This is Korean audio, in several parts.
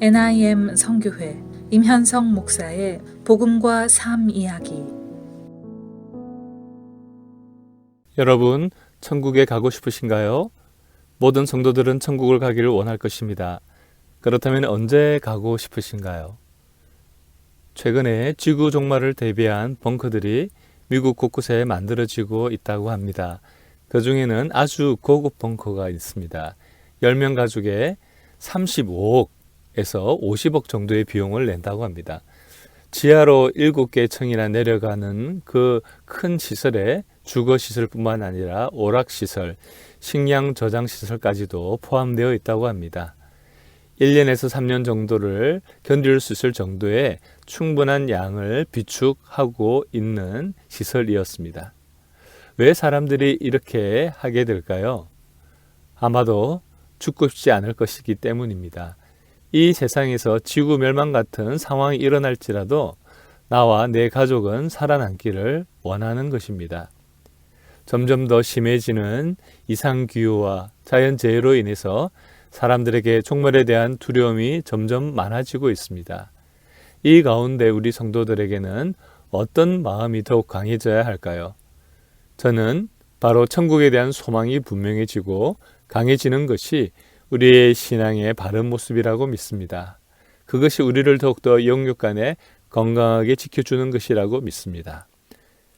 NIM 선교회 임현성 목사의 복음과 삶 이야기. 여러분, 천국에 가고 싶으신가요? 모든 성도들은 천국을 가기를 원할 것입니다. 그렇다면 언제 가고 싶으신가요? 최근에 지구 종말을 대비한 벙커들이 미국 곳곳에 만들어지고 있다고 합니다. 그 중에는 아주 고급 벙커가 있습니다. 10명 가족에 35억에서 50억 정도의 비용을 낸다고 합니다. 지하로 7개 층이나 내려가는 그 큰 시설에 주거시설뿐만 아니라 오락시설, 식량 저장시설까지도 포함되어 있다고 합니다. 1년에서 3년 정도를 견딜 수 있을 정도의 충분한 양을 비축하고 있는 시설이었습니다. 왜 사람들이 이렇게 하게 될까요? 아마도 죽고 싶지 않을 것이기 때문입니다. 이 세상에서 지구 멸망 같은 상황이 일어날지라도 나와 내 가족은 살아남기를 원하는 것입니다. 점점 더 심해지는 이상기후와 자연재해로 인해서 사람들에게 종말에 대한 두려움이 점점 많아지고 있습니다. 이 가운데 우리 성도들에게는 어떤 마음이 더욱 강해져야 할까요? 저는 바로 천국에 대한 소망이 분명해지고 강해지는 것이 우리의 신앙의 바른 모습이라고 믿습니다. 그것이 우리를 더욱더 영육 간에 건강하게 지켜주는 것이라고 믿습니다.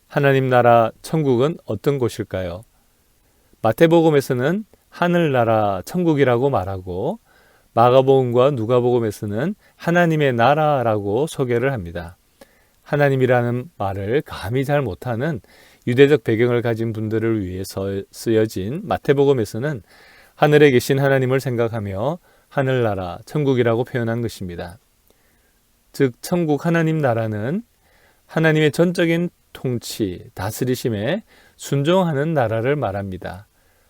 하나님 나라 천국은 어떤 곳일까요? 마태복음에서는 하늘나라 천국이라고 말하고 마가복음과 누가복음에서는 하나님의 나라라고 소개를 합니다. 하나님이라는 말을 감히 잘 못하는 유대적 배경을 가진 분들을 위해서 쓰여진 마태복음에서는 하늘에 계신 하나님을 생각하며 하늘나라 천국이라고 표현한 것입니다. 즉 천국 하나님 나라는 하나님의 전적인 통치, 다스리심에 순종하는 나라를 말합니다.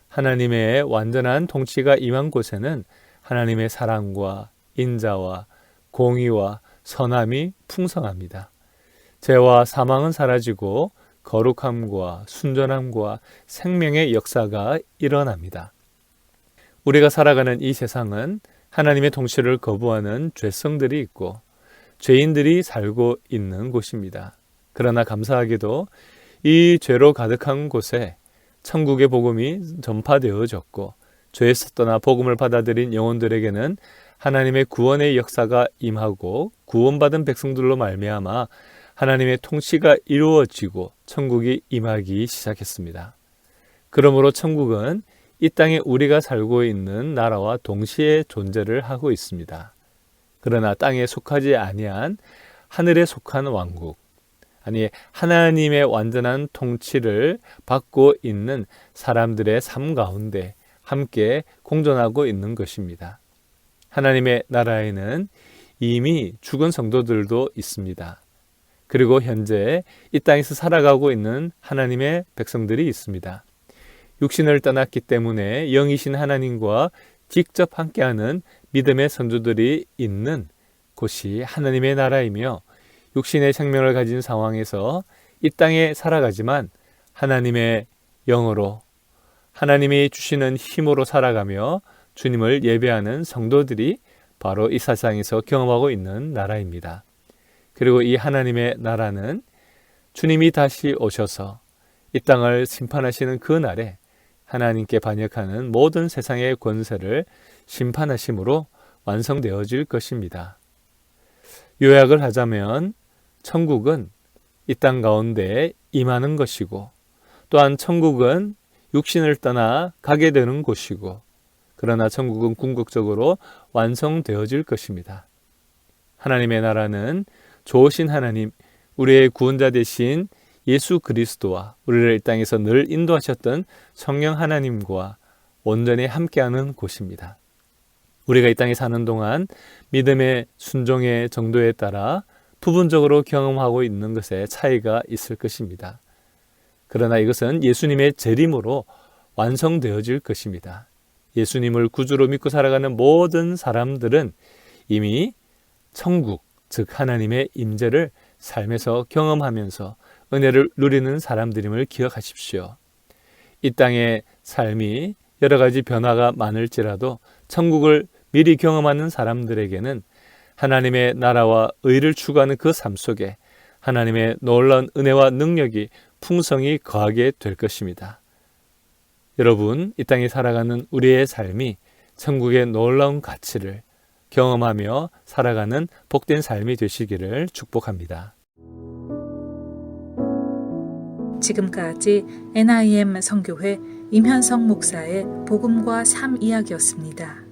하나님의 완전한 통치가 임한 곳에는 하나님의 사랑과 인자와 공의와 선함이 풍성합니다. 죄와 사망은 사라지고 거룩함과 순전함과 생명의 역사가 일어납니다. 우리가 살아가는 이 세상은 하나님의 통치를 거부하는 죄성들이 있고 죄인들이 살고 있는 곳입니다. 그러나 감사하게도 이 죄로 가득한 곳에 천국의 복음이 전파되어졌고 죄에서 떠나 복음을 받아들인 영혼들에게는 하나님의 구원의 역사가 임하고 구원받은 백성들로 말미암아 하나님의 통치가 이루어지고 천국이 임하기 시작했습니다. 그러므로 천국은 이 땅에 우리가 살고 있는 나라와 동시에 존재를 하고 있습니다. 그러나 땅에 속하지 아니한 하늘에 속한 왕국, 아니 하나님의 완전한 통치를 받고 있는 사람들의 삶 가운데 함께 공존하고 있는 것입니다. 하나님의 나라에는 이미 죽은 성도들도 있습니다. 그리고 현재 이 땅에서 살아가고 있는 하나님의 백성들이 있습니다. 육신을 떠났기 때문에 영이신 하나님과 직접 함께하는 믿음의 선조들이 있는 곳이 하나님의 나라이며 육신의 생명을 가진 상황에서 이 땅에 살아가지만 하나님의 영으로 하나님이 주시는 힘으로 살아가며 주님을 예배하는 성도들이 바로 이 세상에서 경험하고 있는 나라입니다. 그리고 이 하나님의 나라는 주님이 다시 오셔서 이 땅을 심판하시는 그 날에 하나님께 반역하는 모든 세상의 권세를 심판하심으로 완성되어질 것입니다. 요약을 하자면 천국은 이 땅 가운데 임하는 것이고 또한 천국은 육신을 떠나 가게 되는 곳이고 그러나 천국은 궁극적으로 완성되어질 것입니다. 하나님의 나라는 좋으신 하나님, 우리의 구원자 되신 예수 그리스도와 우리를 이 땅에서 늘 인도하셨던 성령 하나님과 온전히 함께하는 곳입니다. 우리가 이 땅에 사는 동안 믿음의 순종의 정도에 따라 부분적으로 경험하고 있는 것에 차이가 있을 것입니다. 그러나 이것은 예수님의 재림으로 완성되어질 것입니다. 예수님을 구주로 믿고 살아가는 모든 사람들은 이미 천국, 즉 하나님의 임재를 삶에서 경험하면서 은혜를 누리는 사람들임을 기억하십시오. 이 땅의 삶이 여러 가지 변화가 많을지라도 천국을 미리 경험하는 사람들에게는 하나님의 나라와 의를 추구하는 그 삶 속에 하나님의 놀라운 은혜와 능력이 풍성히 거하게 될 것입니다. 여러분, 이 땅에 살아가는 우리의 삶이 천국의 놀라운 가치를 경험하며 살아가는 복된 삶이 되시기를 축복합니다. 지금까지 NIM 선교회 임현성 목사의 복음과 삶 이야기였습니다.